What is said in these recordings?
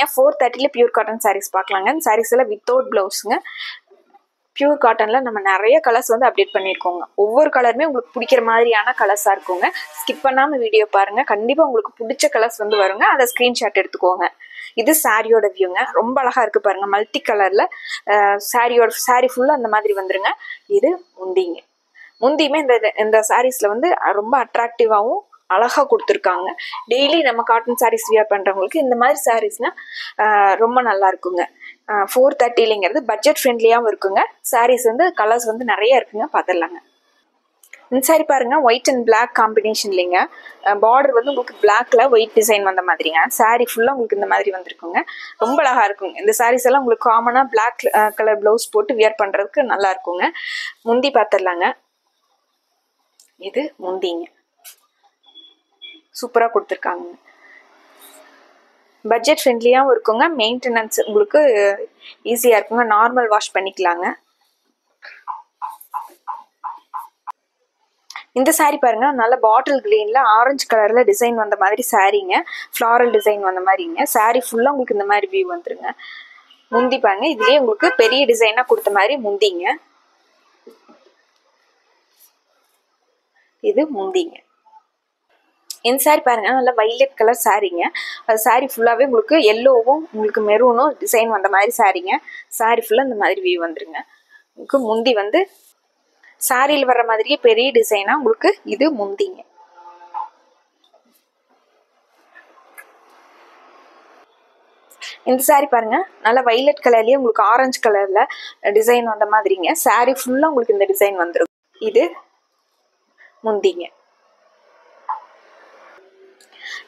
430ல pure cotton saris பார்க்கலாங்க. இந்த சாரீஸ் எல்லாம் வித்தவுட் பிளவுஸுங்க. பியூர் காட்டனில் நம்ம நிறைய கலர்ஸ் வந்து அப்டேட் பண்ணியிருக்கோங்க. ஒவ்வொரு கலருமே உங்களுக்கு பிடிக்கிற மாதிரியான கலர்ஸாக இருக்குங்க. ஸ்கிப் பண்ணாமல் வீடியோ பாருங்கள். கண்டிப்பாக உங்களுக்கு பிடிச்ச கலர்ஸ் வந்து வருங்க. அதை ஸ்க்ரீன்ஷாட் எடுத்துக்கோங்க. இது சாரியோட வியூங்க. ரொம்ப அழகாக இருக்குது பாருங்கள். மல்டி கலரில் சாரி ஃபுல்லாக அந்த மாதிரி வந்துருங்க. இது முந்திங்க. முந்தியுமே இந்த சாரீஸில் வந்து ரொம்ப அட்ராக்டிவாகவும் அழகாக கொடுத்துருக்காங்க. டெய்லி நம்ம காட்டன் சாரீஸ் வியர் பண்ணுறவங்களுக்கு இந்த மாதிரி சாரீஸ்னால் ரொம்ப நல்லா இருக்குங்க. 430ங்கிறது பட்ஜெட் ஃப்ரெண்ட்லியாகவும் இருக்குங்க. சாரீஸ் வந்து கலர்ஸ் வந்து நிறைய இருக்குங்க. பார்த்துடலாங்க. இந்த சாரி பாருங்க, ஒயிட் அண்ட் பிளாக் காம்பினேஷன்லிங்க. பார்டர் வந்து உங்களுக்கு பிளாக்ல ஒயிட் டிசைன் வந்த மாதிரிங்க. சாரி ஃபுல்லாக உங்களுக்கு இந்த மாதிரி வந்திருக்குங்க. ரொம்ப அழகாக இருக்குங்க. இந்த சாரீஸ் எல்லாம் உங்களுக்கு காமனாக பிளாக் கலர் ப்ளவுஸ் போட்டு வியர் பண்ணுறதுக்கு நல்லா இருக்குங்க. முந்தி பார்த்துடலாங்க. இது முந்திங்க. சூப்பராக கொடுத்துருக்காங்க. பட்ஜெட் ஃப்ரெண்ட்லியாகவும் இருக்குங்க. மெயின்டெனன்ஸ் உங்களுக்கு ஈஸியாக இருக்குங்க. நார்மல் வாஷ் பண்ணிக்கலாங்க. இந்த சாரீ பாருங்க, நல்ல பாட்டில் கிரீன்ல ஆரஞ்சு கலர்ல டிசைன் வந்த மாதிரி சாரீங்க. ஃப்ளாரல் டிசைன் வந்த மாதிரிங்க. சாரீ ஃபுல்லா உங்களுக்கு இந்த மாதிரி வியூ வந்துருங்க. முந்தி பாருங்க, இதுலயே உங்களுக்கு பெரிய டிசைனா கொடுத்த மாதிரி முந்திங்க. இது முந்திங்க. இந்த சாரி பாருங்க, நல்ல வைலட் கலர் சாரீங்க. அது சாரி ஃபுல்லாவே உங்களுக்கு எல்லோவும் உங்களுக்கு மெரூனும் டிசைன் வந்த மாதிரி சாரீங்க. சாரி ஃபுல்லா இந்த மாதிரி வியூ வந்துருங்க. உங்களுக்கு முந்தி வந்து சாரியில் வர்ற மாதிரியே பெரிய டிசைனா உங்களுக்கு இது முந்திங்க. இந்த சாரி பாருங்க, நல்ல வைலட் கலர்லயே உங்களுக்கு ஆரஞ்சு கலர்ல டிசைன் வந்த மாதிரிங்க. சாரி ஃபுல்லா உங்களுக்கு இந்த டிசைன் வந்துரும். இது முந்திங்க.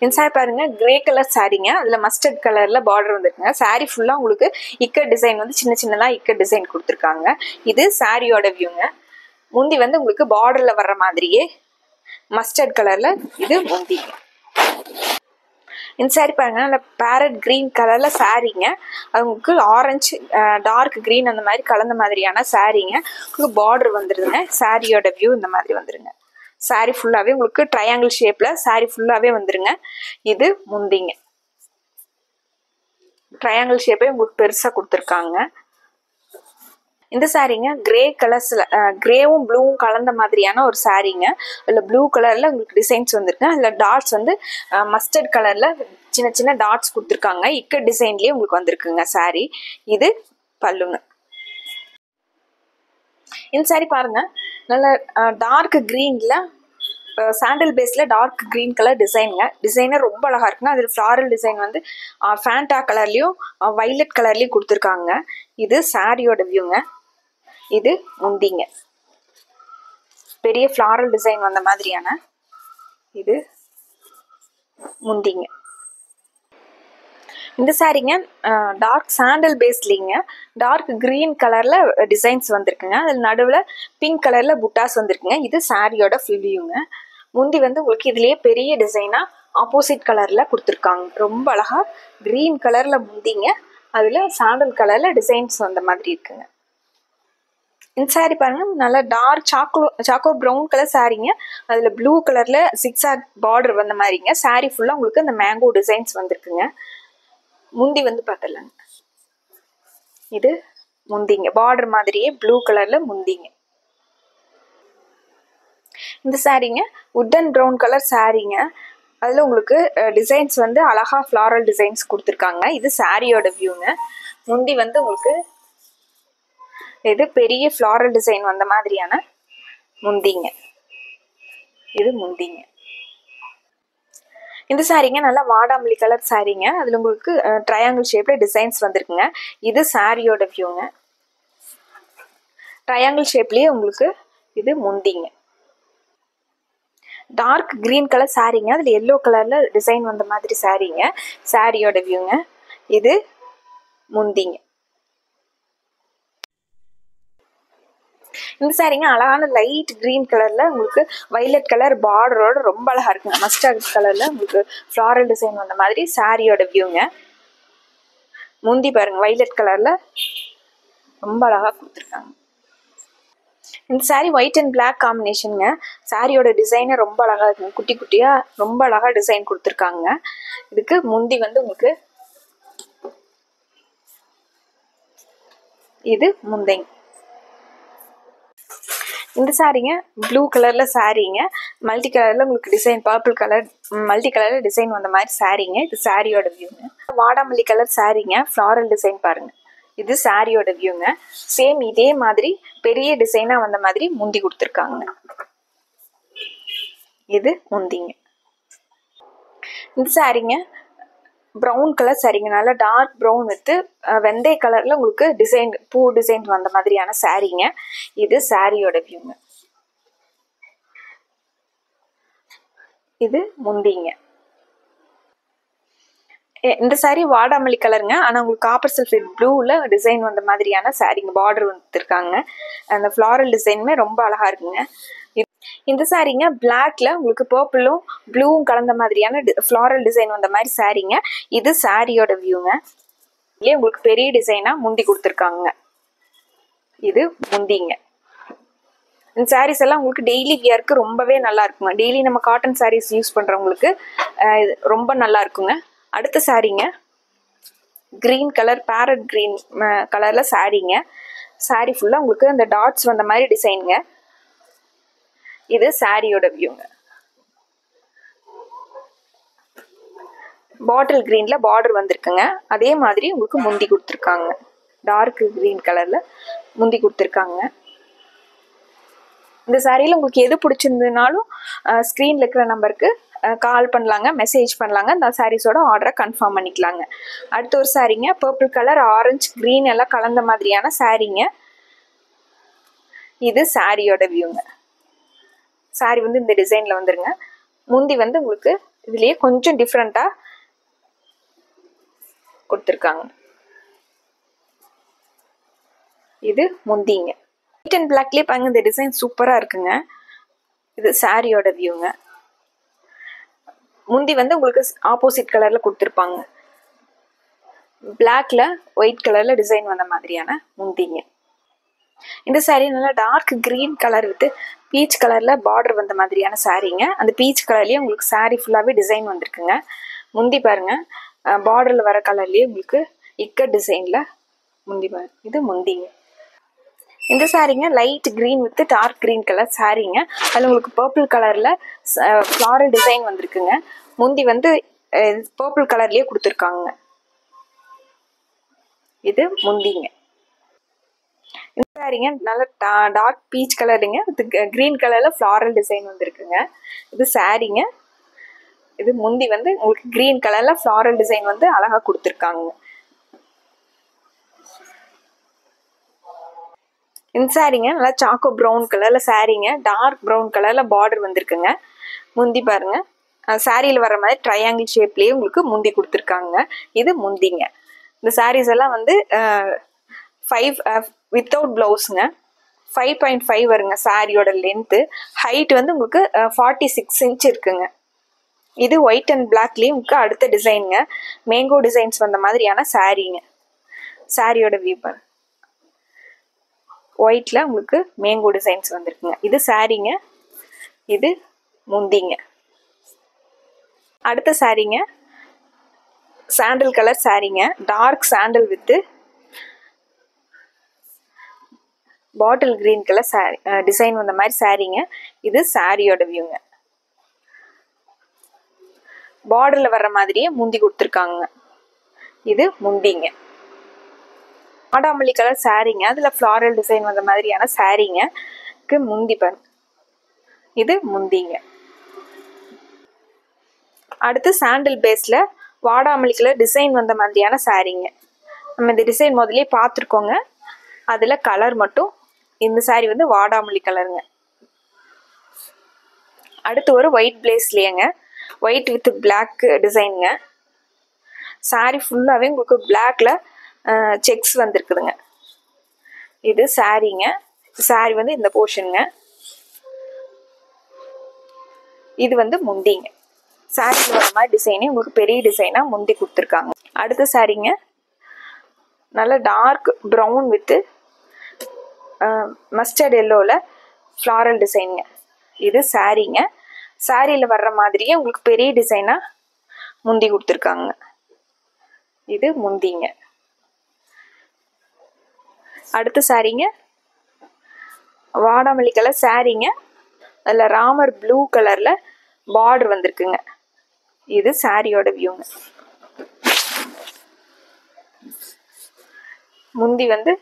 இந்த சாரி பாருங்க, கிரே கலர் சாரீங்க. அதுல மஸ்டர்ட் கலர்ல பார்டர் வந்துருக்குங்க. சாரி ஃபுல்லா உங்களுக்கு இக்கட் டிசைன் வந்து சின்ன சின்னதா இக்கட் டிசைன் கொடுத்துருக்காங்க. இது சாரியோட வியூங்க. முந்தி வந்து உங்களுக்கு பார்டர்ல வர்ற மாதிரியே மஸ்டர்ட் கலர்ல இது முந்திங்க. இந்த சாரி பாருங்க, நல்ல பேரட் கிரீன் கலர்ல சாரீங்க. அது உங்களுக்கு ஆரஞ்சு டார்க் கிரீன் அந்த மாதிரி கலந்த மாதிரியான சாரீங்க. உங்களுக்கு பார்டர் வந்துருதுங்க. சாரியோட வியூ இந்த மாதிரி வந்துருங்க. சாரி ஃபுல்லாவே உங்களுக்கு ட்ரையாங்கிள் ஷேப்ல சாரி ஃபுல்லாவே வந்துருங்க. இது முந்திங்க. ட்ரையாங்கிள் ஷேப்பே உங்களுக்கு பெருசா கொடுத்துருக்காங்க. இந்த சாரீங்க கிரே கலர்ஸ்ல கிரேவும் ப்ளூவும் கலந்த மாதிரியான ஒரு சாரீங்க. அதுல ப்ளூ கலர்ல உங்களுக்கு டிசைன்ஸ் வந்துருக்கு. அதுல டாட்ஸ் வந்து மஸ்டர்ட் கலர்ல சின்ன சின்ன டாட்ஸ் கொடுத்துருக்காங்க. இக்கட் டிசைன்லயே உங்களுக்கு வந்திருக்குங்க சாரி. இது பல்லுங்க. இந்த சாரி பாருங்க, நல்ல டார்க் கிரீன்ல சாண்டல் பேஸ்ல டார்க் கிரீன் கலர் டிசைனுங்க. டிசைனர் ரொம்ப அழகா இருக்குங்க. அதில் ஃப்ளாரல் டிசைன் வந்து ஃபேண்டா கலர்லயும் வைலட் கலர்லயும் கொடுத்துருக்காங்க. இது சாரியோட வியூங்க. இது முந்திங்க. பெரிய ஃப்ளாரல் டிசைன் வந்த மாதிரியான இது முந்திங்க. இந்த சாரீங்க டார்க் சாண்டல் பேஸ்லிங்க. டார்க் கிரீன் கலர்ல டிசைன்ஸ் வந்திருக்குங்க. அதில் நடுவில் பிங்க் கலர்ல புட்டாஸ் வந்திருக்குங்க. இது சாரியோட ஃபுல் வியூங்க. முந்தி வந்து உங்களுக்கு இதுலயே பெரிய டிசைனா ஆப்போசிட் கலர்ல கொடுத்துருக்காங்க. ரொம்ப அழகா கிரீன் கலர்ல முந்திங்க. அதுல சாண்டல் கலர்ல டிசைன்ஸ் வந்த மாதிரி இருக்குங்க. இந்த சாரி பாருங்க, நல்லா டார்க் சாக்கோ ப்ரௌன் கலர் சாரீங்க. அதுல ப்ளூ கலர்ல சிக்ஸாக் பார்டர் வந்த மாதிரிங்க. சாரி ஃபுல்லா உங்களுக்கு அந்த மேங்கோ டிசைன்ஸ் வந்திருக்குங்க. முந்தி வந்து பார்த்துடலாங்க. இது முந்திங்க. பார்டர் மாதிரியே ப்ளூ கலர்ல முந்திங்க. இந்த சாரீங்க உட்டன் ப்ரௌன் கலர் சாரீங்க. அதுல உங்களுக்கு டிசைன்ஸ் வந்து அழகா ஃப்ளாரல் டிசைன்ஸ் கொடுத்துருக்காங்க. இது சாரியோட வியூங்க. முந்தி வந்து உங்களுக்கு இது பெரிய ஃப்ளாரல் டிசைன் வந்த மாதிரியான முந்திங்க. இது முந்திங்க. இந்த சாரீங்க நல்லா வாடாமல்லி கலர் சாரீங்க. அதுல உங்களுக்கு ட்ரையாங்கிள் ஷேப்ல டிசைன்ஸ் வந்திருக்குங்க. இது சாரியோட வியூங்க. ட்ரையாங்கிள் ஷேப்லயே உங்களுக்கு இது முந்திங்க. டார்க் கிரீன் கலர் சாரீங்க. அதுல எல்லோ கலர்ல டிசைன் வந்த மாதிரி சாரீங்க. சாரியோட வியூங்க. இது முந்திங்க. இந்த சாரீங்க அழகான லைட் கிரீன் கலர்ல உங்களுக்கு வைலட் கலர் பார்டரோட ரொம்ப அழகா இருக்குங்க. மஸ்டர்ட் கலர்ல உங்களுக்கு ஃப்ளாரல் டிசைன் வந்த மாதிரி சாரியோட வியூங்க. முந்தி பாருங்க, வைலட் கலர்ல ரொம்ப அழகா கொடுத்துருக்காங்க. இந்த சாரி ஒயிட் அண்ட் பிளாக் காம்பினேஷனுங்க. சாரியோட டிசைனே ரொம்ப அழகா இருக்குங்க. குட்டி குட்டியா ரொம்ப அழகா டிசைன் கொடுத்துருக்காங்க. இதுக்கு முந்தி வந்து உங்களுக்கு இது முந்தைங்க. இந்த சாரீங்க ப்ளூ கலர்ல சாரீங்க, மல்டி கலர்ல உங்களுக்கு டிசைன், பர்பிள் கலர் மல்டி கலர்ல டிசைன் வந்த மாதிரி சாரீங்க. இது சாரியோட வியூங்க. வாடாமல்லி கலர் சாரீங்க, ஃப்ளாரல் டிசைன் பாருங்க. இது சாரியோட வியூங்க. சேம் இதே மாதிரி பெரிய டிசைனா வந்த மாதிரி முந்தி கொடுத்துருக்காங்க. இது முந்திங்க. இந்த சாரீங்க ப்ரௌன் கலர் சாரீங்க, நல்லா டார்க் ப்ரௌன் வித் வெந்தய கலர்ல உங்களுக்கு டிசைன், பூ டிசைன் வந்த மாதிரியான சாரீங்க. இது சாரியோட வியூங்க. இது முந்திங்க. இந்த சாரீ வாடாமல்லி கலருங்க, ஆனா உங்களுக்கு காப்பர் சல்ஃபேட் ப்ளூல டிசைன் வந்த மாதிரியான சாரீங்க. பார்டர் வந்துருக்காங்க. அந்த ஃப்ளாரல் டிசைனுமே ரொம்ப அழகா இருக்குங்க. இந்த சாரீங்க பிளாக்ல உங்களுக்கு பர்பிளும் ப்ளூவும் கலந்த மாதிரியான ஃப்ளாரல் டிசைன் வந்த மாதிரி சாரீங்க. இது சாரியோட வியூங்க. இதுலயே உங்களுக்கு பெரிய டிசைனா முந்தி கொடுத்துருக்காங்க. இது முந்திங்க. இந்த சாரீஸ் எல்லாம் உங்களுக்கு டெய்லி வியருக்கு ரொம்பவே நல்லா இருக்குங்க. டெய்லி நம்ம காட்டன் சாரீஸ் யூஸ் பண்றவங்களுக்கு ரொம்ப நல்லா இருக்குங்க. அடுத்த சாரீங்க கிரீன் கலர், பேரட் கிரீன் கலர்ல சாரீங்க. சாரீ ஃபுல்லா உங்களுக்கு அந்த டாட்ஸ் வந்த மாதிரி டிசைனுங்க. இது சாரியோட வியூங்க. பாட்டில் கிரீன்ல பார்டர் வந்திருக்குங்க. அதே மாதிரி உங்களுக்கு முந்தி கொடுத்துருக்காங்க. டார்க் கிரீன் கலர்ல முந்தி கொடுத்துருக்காங்க. இந்த சாரியில உங்களுக்கு எது பிடிச்சிருந்ததுனாலும் ஸ்க்ரீன்ல இருக்கிற நம்பருக்கு கால் பண்ணலாங்க, மெசேஜ் பண்ணலாங்க. இந்த சாரீஸோட ஆர்டரை கன்ஃபார்ம் பண்ணிக்கலாங்க. அடுத்த ஒரு சாரீங்க பர்பிள் கலர், ஆரஞ்சு, கிரீன் எல்லாம் கலந்த மாதிரியான சாரீங்க. இது சாரியோட வியூங்க. சாரி வந்து இந்த டிசைன்ல வந்துருங்க. முந்தி வந்து உங்களுக்கு இதுலயே கொஞ்சம் டிஃப்ரெண்டா கொடுத்துருக்காங்க. இது முந்திங்க. ஒயிட் அண்ட் பிளாக்லயே பாருங்க, இந்த டிசைன் சூப்பரா இருக்குங்க. இது சாரியோட வியூங்க. முந்தி வந்து உங்களுக்கு ஆப்போசிட் கலர்ல கொடுத்துருப்பாங்க. பிளாக்ல ஒயிட் கலர்ல டிசைன் வந்த மாதிரியான முந்திங்க. இந்த சாரீ நல்லா dark green colour with peach கலர்ல பார்டர் வந்த மாதிரியான சாரீங்க. அந்த பீச் கலர்லயே உங்களுக்கு சாரீ ஃபுல்லாவே டிசைன் வந்திருக்குங்க. முந்தி பாருங்க, பார்டர்ல வர கலர்லயே உங்களுக்கு இக்கட் டிசைன்ல முந்தி பாருங்க. இது முந்திங்க. இந்த சாரீங்க light green with dark green colour சாரீங்க. அதுல உங்களுக்கு பர்பிள் கலர்ல ஃப்ளாரல் டிசைன் வந்திருக்குங்க. முந்தி வந்து பர்பிள் கலர்லயே கொடுத்துருக்காங்க. இது முந்திங்க. இந்த சாரீங்க நல்ல டார்க் பீச் கலருங்க, கிரீன் கலர்ல ஃப்ளாரல் டிசைன் வந்திருக்குங்க. இது சாரீங்க. இது முந்தி வந்து உங்களுக்கு கிரீன் கலர்ல ஃப்ளாரல் டிசைன் வந்து அழகா கொடுத்துருக்காங்க. இந்த சாரீங்க நல்லா சாக்கோ ப்ரௌன் கலர்ல சாரீங்க, டார்க் ப்ரௌன் கலர்ல பார்டர் வந்திருக்குங்க. முந்தி பாருங்க, சாரியில வர மாதிரி ட்ரையாங்கிள் ஷேப்லயே உங்களுக்கு முந்தி கொடுத்துருக்காங்க. இது முந்திங்க. இந்த சாரீஸ் எல்லாம் வந்து 5 வித்தவுட் பிளவுஸுங்க. 5.5 வருங்க சாரியோட லென்த்து. ஹைட் வந்து உங்களுக்கு 46 இன்ச் இருக்குங்க. இது ஒயிட் அண்ட் பிளாக்லயே உங்களுக்கு அடுத்த டிசைனுங்க. மேங்கோ டிசைன்ஸ் வந்த மாதிரியான சாரீங்க. சாரியோட வியூ பாருங்க. ஒயிட்ல உங்களுக்கு மேங்கோ டிசைன்ஸ் வந்திருக்குங்க. இது சாரீங்க. இது முந்திங்க. அடுத்த சாரீங்க சாண்டல் கலர் சாரீங்க, dark sandal with bottle green colour sari design வந்த மாதிரி சாரீங்க. இது சாரியோட வியூங்க. பார்டர்ல வர்ற மாதிரியே முந்தி கொடுத்துருக்காங்க. இது முந்திங்க. வாடாமல்லி கலர் சாரீங்க, அதுல ஃப்ளாரல் டிசைன் வந்த மாதிரியான சாரீங்க முந்தி பாருங்க. இது முந்திங்க. அடுத்து சாண்டல் பேஸ்ல வாடாமல்லி கலர் டிசைன் வந்த மாதிரியான சாரீங்க. நம்ம இந்த டிசைன் முதலே பார்த்துருக்கோங்க. அதுல கலர் மட்டும் இந்த சாரீ வந்து வாடாமல்லி கலருங்க. அடுத்து ஒரு ஒயிட் பிளேஸ்லயேங்க, ஒயிட் வித் பிளாக் டிசைனுங்க. சாரீ ஃபுல்லாவே உங்களுக்கு பிளாக்ல செக்ஸ் வந்திருக்குதுங்க. இது சாரீங்க. சாரீ வந்து இந்த போர்ஷனுங்க. இது வந்து முந்திங்க. சாரீல வர மாதிரி டிசைனே உங்களுக்கு பெரிய டிசைனா முந்தி கொடுத்துருக்காங்க. அடுத்த சாரீங்க நல்ல டார்க் ப்ரௌன் வித் மஸ்டர்ட் எல்லோல ஃப்ளாரல் டிசைனுங்க. இது சாரீங்க. சாரியில வர்ற மாதிரியே உங்களுக்கு பெரிய டிசைனா முந்தி கொடுத்துருக்காங்க. இது முந்திங்க. அடுத்த சாரீங்க வாடாமல்லி கலர் சாரீங்க. அதில் ராமர் ப்ளூ கலரில் பார்டர் வந்திருக்குங்க. இது சாரியோட வியூங்க. முந்தி வந்து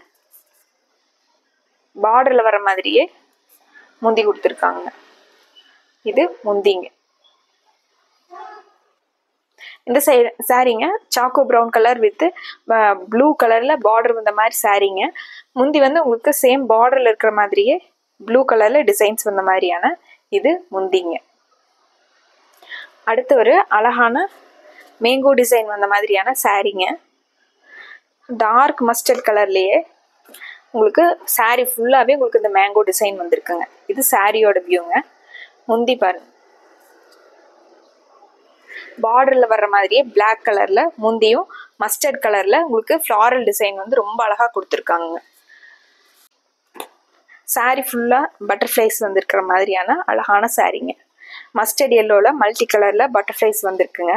பார்டரில் வர மாதிரியே முந்தி கொடுத்துருக்காங்க. இது முந்திங்க. இந்த சாரீங்க choco brown colour with blue கலரில் பார்டர் வந்த மாதிரி சாரீங்க. முந்தி வந்து உங்களுக்கு சேம் பார்டரில் இருக்கிற மாதிரியே ப்ளூ கலரில் டிசைன்ஸ் வந்த மாதிரியான இது முந்திங்க. அடுத்து ஒரு அழகான மேங்கோ டிசைன் வந்த மாதிரியான சாரீங்க. டார்க் மஸ்டர்ட் கலர்லேயே உங்களுக்கு சாரீ ஃபுல்லாகவே உங்களுக்கு இந்த மேங்கோ டிசைன் வந்திருக்குங்க. இது சாரியோட வியூங்க. முந்தி பாருங்க, பார்டரில் வர்ற மாதிரியே பிளாக் கலரில் முந்தியும் மஸ்டர்ட் கலரில் உங்களுக்கு ஃப்ளாரல் டிசைன் வந்து ரொம்ப அழகாக கொடுத்துருக்காங்க. சாரீ ஃபுல்லாக பட்டர்ஃப்ளைஸ் வந்துருக்கிற மாதிரியான அழகான சாரீங்க. மஸ்டர்ட் எல்லோவில் மல்டி கலரில் பட்டர்ஃப்ளைஸ் வந்திருக்குங்க.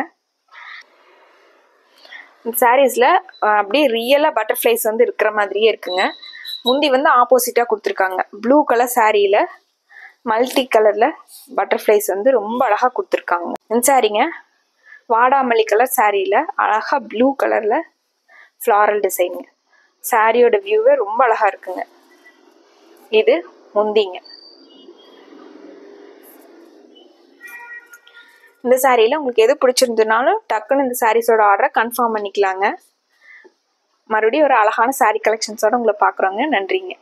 இந்த சாரீஸில் அப்படியே ரியலாக பட்டர்ஃப்ளைஸ் வந்து இருக்கிற மாதிரியே இருக்குங்க. முந்தி வந்து ஆப்போசிட்டாக கொடுத்துருக்காங்க. ப்ளூ கலர் சாரியில் மல்டி கலரில் பட்டர்ஃப்ளைஸ் வந்து ரொம்ப அழகாக கொடுத்துருக்காங்க. இந்த சாரீங்க வாடாமல்லி கலர் சாரியில் அழகாக ப்ளூ கலரில் ஃப்ளாரல் டிசைனுங்க. சாரியோட வியூவே ரொம்ப அழகாக இருக்குங்க. இது முந்திங்க. இந்த சாரியில் உங்களுக்கு எது பிடிச்சிருந்ததுனாலும் டக்குன்னு இந்த சாரீஸோட ஆர்டரை கன்ஃபார்ம் பண்ணிக்கலாங்க. மறுபடியும் ஒரு அழகான சாரீ கலெக்ஷன்ஸோட உங்களை பார்க்குறோங்க. நன்றிங்க.